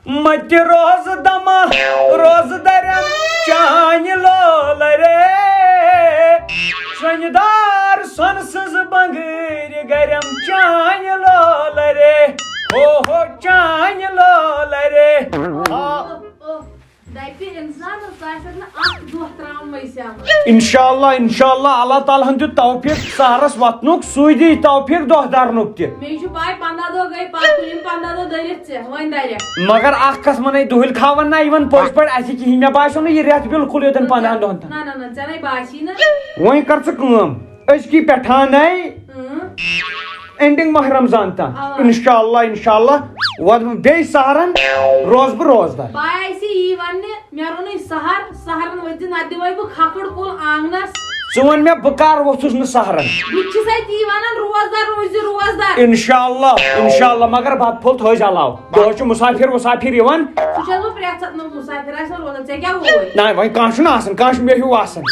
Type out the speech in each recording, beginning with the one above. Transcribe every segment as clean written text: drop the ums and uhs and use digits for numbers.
مت روز دما روز درم چانہ لول رے سندار سن سز بنگیر گرم چانہ لول رے ہو چانہ لول رے انشاءاللہ اللہ تعالیٰ ہن دیت توفیق سہرس وتنک سوی دی توفیق دہ درنک تہ مگر اخ کس من دہل کھاون نا یون پوش پڑ اسی کہین مے باسو نا یہ ریت بالکل یوتن 15 دہن وۄنۍ کر ژٕ کٲم أزکی پٮ۪ٹھ انے اینڈنگ ماہ رمضان تا انشاءاللہ وات بیٚیہِ سہرن روز بہٕ روزدار ژٕ وَن مےٚ بہٕ کر ووٚتھُس نہٕ سہرن انشاءاللہ مگر بتہٕ پھوٚل تھٲیزِ علاوٕ دۄہس چھُ مسافر یِوان نہ وۄنۍ کانٛہہ چھُنہٕ آسان کانٛہہ چھُ مےٚ ہیوٗ آسان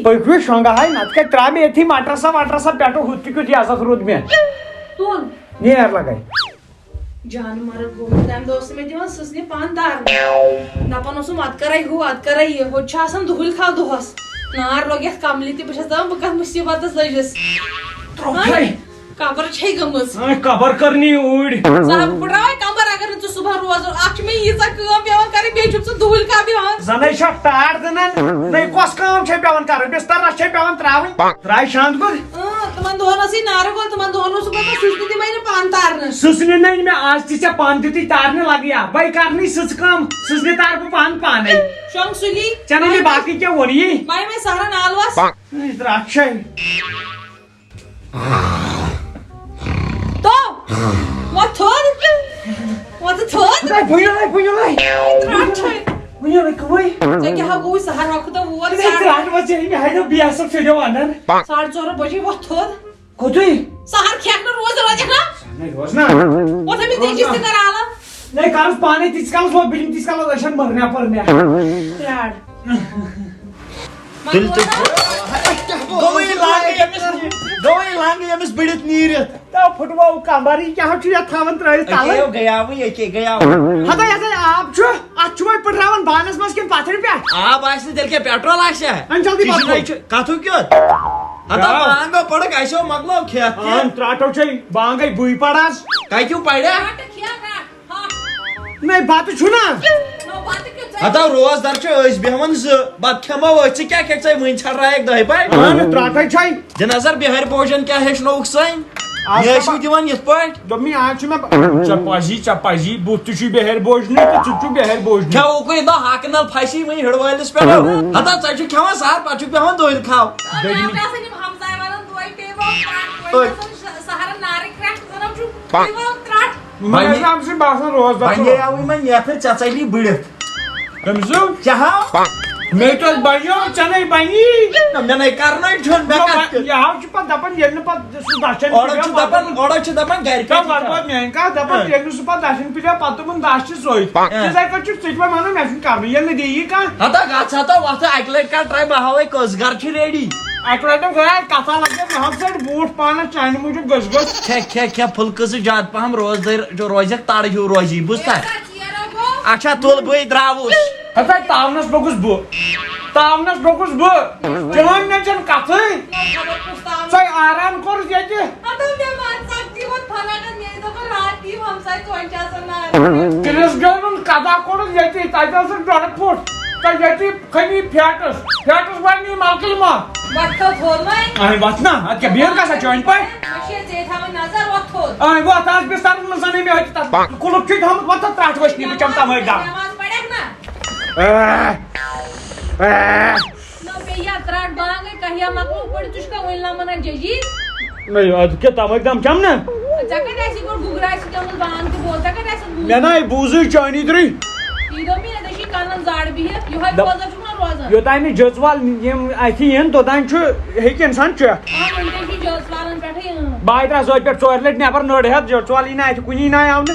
پٔکِو شۄنٛگہاے نتہٕ کتہِ ترٛاو مےٚ ییٚتھی مٹرسا وٹرسا پٮ۪ٹھٕ ہُتھ تہِ کیُتھ عزت روٗد مےٚ نیر لگاے جان مرد گوٚمُت تمہِ دۄہ اوس مےٚ دِوان سٕژنہِ پن دارنہٕ دپان اوسُم اتھ کرے ہُہ اتھ کرے یہِ ہوٚتہِ چھُ آسان دُہٕلۍ کھال دۄہس نار لوٚگ یتھ کملہِ تہِ بہٕ چھس دپان بہٕ کتھ مُصیبتس لٔجِس قبر چھے گٔمٕژ قبر کرنی اوٗرۍ ژٕ پھٕٹراوے قبر اگر نہٕ ژٕ صبحن روزُن اکھ چھِ مےٚ ییٖژاہ کٲم پیٚوان کرٕنۍ بیٚیہِ چھُکھ ژٕ دُہٕلۍ کھال دِوان زنے چھا ٹاٹ دِنان نٔے کۄس کٲم چھے پیٚوان کرٕنۍ بسترس چھے پیٚوان تراوٕنۍ تراے شانٛد گُر تِمن دۄہن ٲسٕے نارٕ وول تِمن دۄہن اوسُکھ پتہٕ سٕژنہِ دِمے نہٕ پن تارنہٕ سٕژنہِ نٔنۍ مےٚ آز تہِ ژےٚ پن دِتُے تارنہِ لگیا بے کرنٕے سٕژ کٲم سٕژنہِ تار بہٕ پن پانے شۄنٛگ سُلی ژےٚ نہٕ مےٚ باقٕے کیٚنٛہہ ووٚنی بھائی میں سہرن آلوس راتھ چھے وۄتھ تھوٚد وۄتھ تھوٚد ژےٚ کیٛاہ ہا گوٚوُے سہر وقتہٕ ووت ساڑٕ 4 بجے وۄتھ تھوٚد کوٚتُے سہر کھٮ۪کھ نہٕ روزِ نا وۄتھ أمِس دیٖچِس تہِ کر عالم نہیں کرس پانے تیس کالس وہ بلیم تیس کالس اشن مرنے پرنے پرٛار گوئی لانگ یمس بڑت نیرت تو پھٹو کمبر کیا تھاون ترٲیِتھ تلہٕ گیا گیا ہتا آب چھُ اتھ چھُ وۄنۍ پٹراوان بانس منٛز کِنہٕ پتھرِ پٮ۪ٹھ آب آسہِ نہٕ تیٚلہِ کیٛاہ پیٹرول آسیا ان جلدی پتہٕ کتھُک کیُتھ ہتا بانگو پڑک اسیو مکلو کھیت تراٹو چھے بانگے بُے پڑاس کتیو پڑیا نہیں بتہٕ چھُنا ہتا روز در چھِ أسۍ بیٚہوان زٕ بتہٕ کھٮ۪مو أسۍ ژٕ کیٛاہ کھٮ۪کھ ژٕ وٕنۍ ژھٹرایکھ دہہِ پٲٹھۍ تراٹے چھے دِ نظر بِہٲرۍ بوجن کیٛاہ ہیٚچھنووُکھ سٲنۍ یہِ ٲسوٕ دِوان یِتھ پٲٹھۍ دوٚپمے آز چھُ مےٚ ژےٚ پزی بُتھ تہِ چھُے بِہٲرۍ بوجنہِ تہٕ ژٕ چھُکھ بِہٲرۍ بوجنہِ کھٮ۪وُکُے دۄہ ہاکہٕ نل پھسی وٕنۍ ہِڑوٲلِس پٮ۪ٹھ ہتا ژٕ چھُکھ کھٮ۪وان سہر پتہٕ چھُکھ پیٚوان دۄہلہِ کھاو باسان روز وۄنۍ آوٕے وۄنۍ یتھ ژےٚ ژَلی بٔڑِتھ کٔمِس ژےٚ ہاو مےٚ تہِ بنیو ژےٚ نَے بنی مےٚ نَے کرنٲے چھُن مےٚ کتھ یہِ ہاو چھُ پتہٕ دپان ییٚلہِ نہٕ پتہٕ سُہ دچھن اورٕ چھِ دپان گرِ میٲنۍ کتھ دپان ییٚلہِ نہٕ سُہ پتہٕ دچھن پِلیو پتہٕ دوٚپُن دچھ چھِ سۄے تِتھٕے پٲٹھۍ چھُکھ ژٕ تہِ وۄنۍ ونان مےٚ چھُنہٕ کرنٕے ییٚلہِ نہٕ دِیی کانٛہہ ہتا گژھ ہتا وتھ اکہِ لٹہِ کر ٹراے بہٕ ہاوے کٔژ گرٕ چھِ ریڈی اکہِ لٹہِ گٔیے کتھا لگے مےٚ ہم ژٔٹۍ بوٗٹھ پانس چانہِ موٗجوٗب گٔژھ کھے پھُلکہٕ ژٕ زیادٕ پہم روزدٲری روزکھ تڑ ہیوٗ روزی بوٗزتھا اچھا تُل بٕے درٛاوُس ہتا تاونس لوٚگُس بہٕ چٲنۍ مےٚ چھنہٕ کتھٕے ژےٚ آرام کوٚرُتھ ییٚتہِ کِلِس گیوٚنُن کدا کوٚڑُتھ ییٚتی تتہِ ٲسٕکھ 1.5 فُٹ تہٕ ییٚتی کھٔنی فیٹس بنی ملکٕلۍ ما وتھ نا اتھ کیٛاہ بِہِتھ گژھان چٲنۍ پٲٹھۍ وتھ آز بسترس منٛز زنے مےٚ أتی تتھ کُلُپ چھُے تھوٚمُت وۄتھ ترٛٹھ وٕچھنہِ بہٕ چمہٕ تمٲے دم ادٕ کیٛاہ تمٲے دم چم نا مےٚ نَے بوٗزٕے چٲنی درٕے یوٚتانۍ نہٕ جٔژ یِم اتھِ یِن توٚتانۍ چھُ ہیٚکہِ اِنسان چٮ۪تھ 2-3 زٲژ پٮ۪ٹھ 4 لٹہِ نٮ۪بر نٔر ہٮ۪تھ جٔژ وال یی نہٕ اتھِ کُنی ناے آونہٕ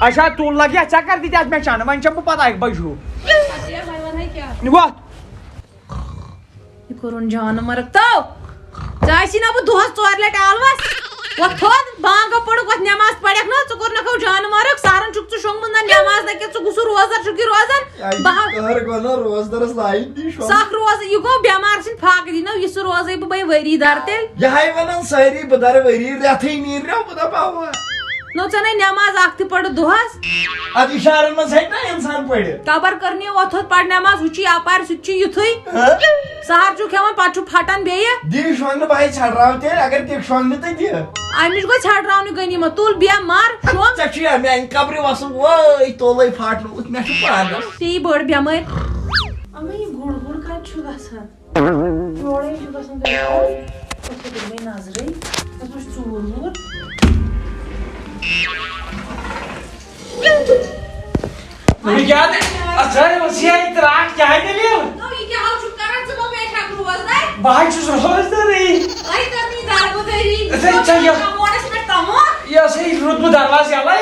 اچھا تُل لگیا ژےٚ کر دِتہِ اتھ مےٚ چنہٕ وۄنۍ چھَم بہٕ پتہٕ 1 بجہِ ہیوٗ وتھ کرن جان مرگ تو چاہیے نا بہ دہس 4 لٹہ آلوس وت تھوت بانگ پڑھ وت نماز پڑھ نا ژٕ کوٚر نکھو جان مرگ سارن چھُکھ ژٕ شونگمُت نہ نماز نہ کینٛہہ ژٕ گوٚژھ روزدار چھُکھ روزان روزدارس لاین دی سخ روز یہ گو بیمار سن فاقہ دی نا یہ سہ روزے بہ بے ؤری دار تیل یہ ونان ساری بہ در ؤری رٮ۪تھٕے نیرو بہ دپاو نو ژٕ نے نماز اکھ تہ پڑھ دہس اد اشارن منٛز ہیٚکہِ نا انسان پٔرِتھ قبر کرنی وتھت پڑھ نماز ہُہ اپار سُہ تہِ چھُ یُتھُے سہر چھُ کھٮ۪وان پتہٕ چھُ پھٹان بیٚیہِ دی شونگنہٕ بہٕ ژھٹراو تیٚلہِ اگر تہِ شونگنہٕ تہٕ دِ امِچ گوٚو ژھٹراونہٕ غنیٖمت تُل بیٚہہ مر شونگ ژےٚ چھُیا میانہِ قبرِ وسُن وٲے تولے پھاٹنومُت مےٚ چھُ پانس تی بٔڑ بٮ۪مٲرۍ اما یہِ گُڑ گُڑ کتہِ چھُ گژھان یورے چھُ گژھان تۄہہِ نظرٕے تتھ ما چھُ ژوٗر ووٗر روٗدمُت دروازٕ یلے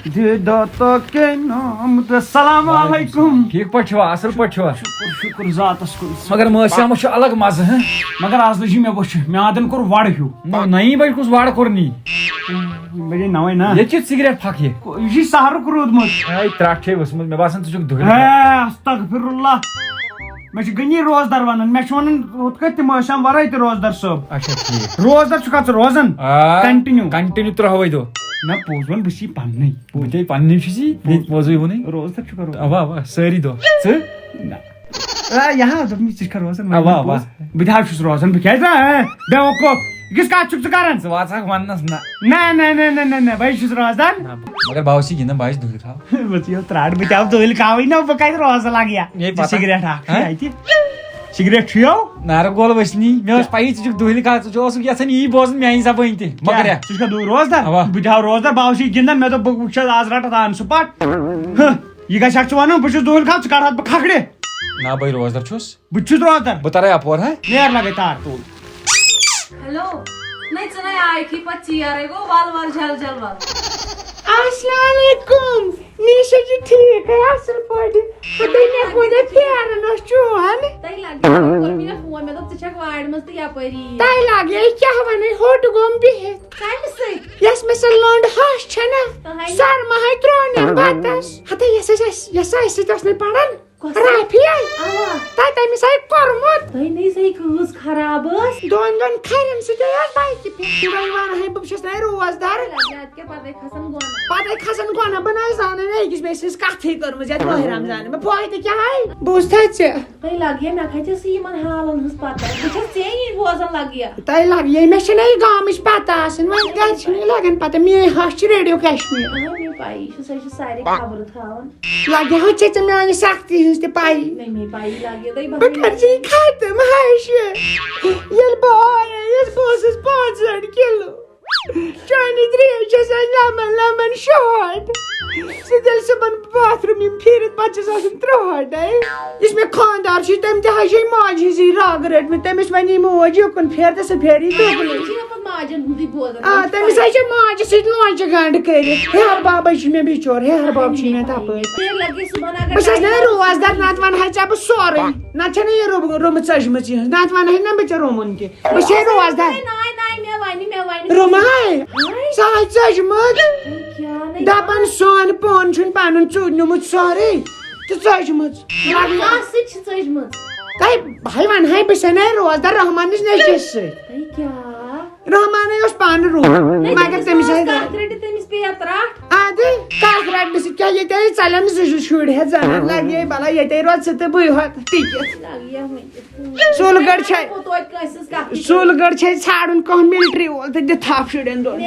پتہٕ نٮ۪بر السلام علیکم ٹھیک پٲٹھۍ چھِوا اصل پٲٹھۍ چھِوا شُکر ذاتس کُن مگر مٲسیامس چھُ الگ مزٕ ہہ مگر آز لٔجی مےٚ وٕچھ میادن کوٚر وڑ ہیوٗ نئی بجہِ کُس وارٕ کوٚر نی بجے نوے نا ییٚتہِ چھِ سِگریٹ پھکھ یہِ یہِ چھُ سہرُک روٗدمُت اے ترٛٹھ چھے ؤژھمٕژ مےٚ باسان ژٕ چھُکھ دُہہِ استغفر اللہ مےٚ چھُ غنی روزدار ونان مےٚ چھُ ونان ہُتھ کٔنۍ تہِ مٲسیام ورٲے تہِ روزدار صٲب اچھا ٹھیک روزدار چھُکھا ژٕ روزان کنٹِنیو کنٹِنیو 3 دۄہ نہ پوٚز وَن بہٕ چھُس یہِ پننٕے بہٕ تے پننہِ چھُسی ییٚتہِ پوٚزُے ووٚنُے روزدار چھُکھا روزان اوا اوا سٲری دۄہ ژٕ یہا دوٚپ مےٚ ژٕ چھُکھا روزان اوا اوا بہٕ تہِ حظ چھُس روزان بہٕ کیازِ بے وقوف یہِ کِژھ کتھ چھُکھ ژٕ کران ژٕ واژکھ وننس نہ بہٕ چھُس روزان مگر بہٕ اوسُے گِنٛدان بہٕ آسہٕ دُہہِ کھال بہٕ ژٕ ترٛاٹ بہٕ تہِ آو دٔلۍ کھاوٕے نا بہٕ کتہِ روزٕ لگہٕ یا سِگریٹ اکھ اَتہِ سِگریٹ چھُیو نارٕ گول ؤسنی مےٚ ٲس پَیی ژٕ چھُکھ دُہلہِ کھال ژٕ اوسُکھ یژھان یی بوزُن میانہِ زبٲنۍ تہِ مگر ژٕ چھُکھا روزدار اوا بہٕ تہِ آو روزدار بہٕ اوسُے گِنٛدان مےٚ دوٚپ بہٕ وٕچھس آز رٹہٕ آن سُپاٹ یہِ گژھکھ ژٕ ونُن بہٕ چھُس دُہلہِ کھال ژٕ کڑہاتھ بہٕ کھکھرِ نہ بٕے روزدار چھُس بہٕ تہِ چھُس روزدار بہٕ ترے اپور ہا نیر لگے تار تول ہیلو نہیں ژٕ نے آیتھی پتہٕ ژیرے گوٚو ول ول جل جل ول السلام علیکم نیشا جی ٹھیک ہے اصل پٲٹھۍ تُہۍ مےٚ کوٗتاہ پھیران اوس چون تۄہہِ لگہِ کوٚر مےٚ فون مےٚ دوٚپ ژٕ چھکھ وارِ منٛز تہٕ یپٲری تۄہہِ لگے کیٛاہ ونے ہوٚٹ گوٚم بِہِتھ کمہِ سۭتۍ یۄس مےٚ سۄ لٔنٛڈ ہش چھنا سرما ہے ترٛونٮ۪ن بتس ہتا یۄس اَسہِ سۭتۍ ٲس نہٕ پران رافیا تۄہہِ تٔمِس آیہِ کوٚرمُت تۄہہِ نَے صحیح کۭژ خراب ٲس دۄن کھرٮ۪ن سۭتۍ ٲس بایکہِ پٮ۪ٹھ وۄنۍ ونہے بہٕ چھَس نَے روزدار پتے کھسان گۄنہٕ پتے کھسان گۄنہ بہٕ نَے زانان أکِس بیٚیہِ سٕنٛز کتھٕے کٔرمٕژ یتھ مٲہۍ رمضان مےٚ فٲیدٕ کیٛاہ آے بوٗزتھا ژےٚ تۄہہِ لگہِ مےٚ کھژِ ٲس یِمن حالن ہٕنٛز پتہ بہٕ چھس ژے نِش بوزان لگہِ تۄہہِ لگہِ مےٚ چھَنہ یہِ گامٕچ پتہ آسان وۄنۍ گرِ چھِنہٕ لگان پتہ میٲنۍ ہش چھِ ریڈیو کشمیٖر مےٚ پایی چھِ سۄ چھِ سارے خبرٕ تھاوان لگہِ ہا ژےٚ ژےٚ میانہِ سختی ہٕنٛز تہِ پایی مےٚ پایی لگہِ تۄہہِ بہٕ کَرٕ ختم ہش ییٚلہِ بہٕ آیس بہٕ ٲسٕس 65 کِلوٗ چانہِ ترٛیش چھَس لمن لمن شاٹ سُہ تیٚلہِ صُبحن باتھ روٗم یِم پھیٖرِتھ پتہٕ چھَس آسان 63 یُس مےٚ خانٛدار چھُ تٔمۍ تہِ حظ چھِ ماجہِ ہِنٛزٕے رگ رٔٹمٕتۍ تٔمِس وَنی موج یُکُن پھیر تہٕ سُہ پھیرِ دُبلٕے ماجن ہُنٛدُے بوزان تٔمِس حظ چھِ ماجہِ سۭتۍ لونٛچہِ گنٛڈ کٔرِتھ ہیہر بابے چھُ مےٚ بِچور ہیہر باب چھُ مےٚ تپٲرۍ بہٕ چھَس نہ روزدار نتہٕ ونہے ژےٚ بہٕ سورُے نتہٕ چھَنہٕ یہِ روٗمہٕ ژٔجمٕژ یِہٕنٛز نتہٕ ونہے نہ بہٕ ژےٚ رومُن تہِ بہٕ چھَے روزدار روٗمہٕ ہاے سۄ آے ژٔجمٕژ دپان سون پون چھُنہٕ پنُن نیوٗمُت سورُے تہٕ ژٔجمٕژ تۄہہِ بہٕ ونہے بہٕ چھَسے نَے روزدار رحمانٕچ نیٚچوِس سۭتۍ رحمانے اوس پانہٕ روٗد مگر تٔمِس آے ادٕ کتھ رٹنہٕ سۭتۍ کیٛاہ ییٚتے ژَلن 2 شُرۍ ہٮ۪تھ زنان لگے بلا ییٚتے روز ژٕ تہٕ بٕے ہوت ٹِکِتھ سُلگڑ چھے ژھانڈُن کانٛہہ ملٹری وول تہٕ دِ تھپھ شُرٮ۪ن دۄن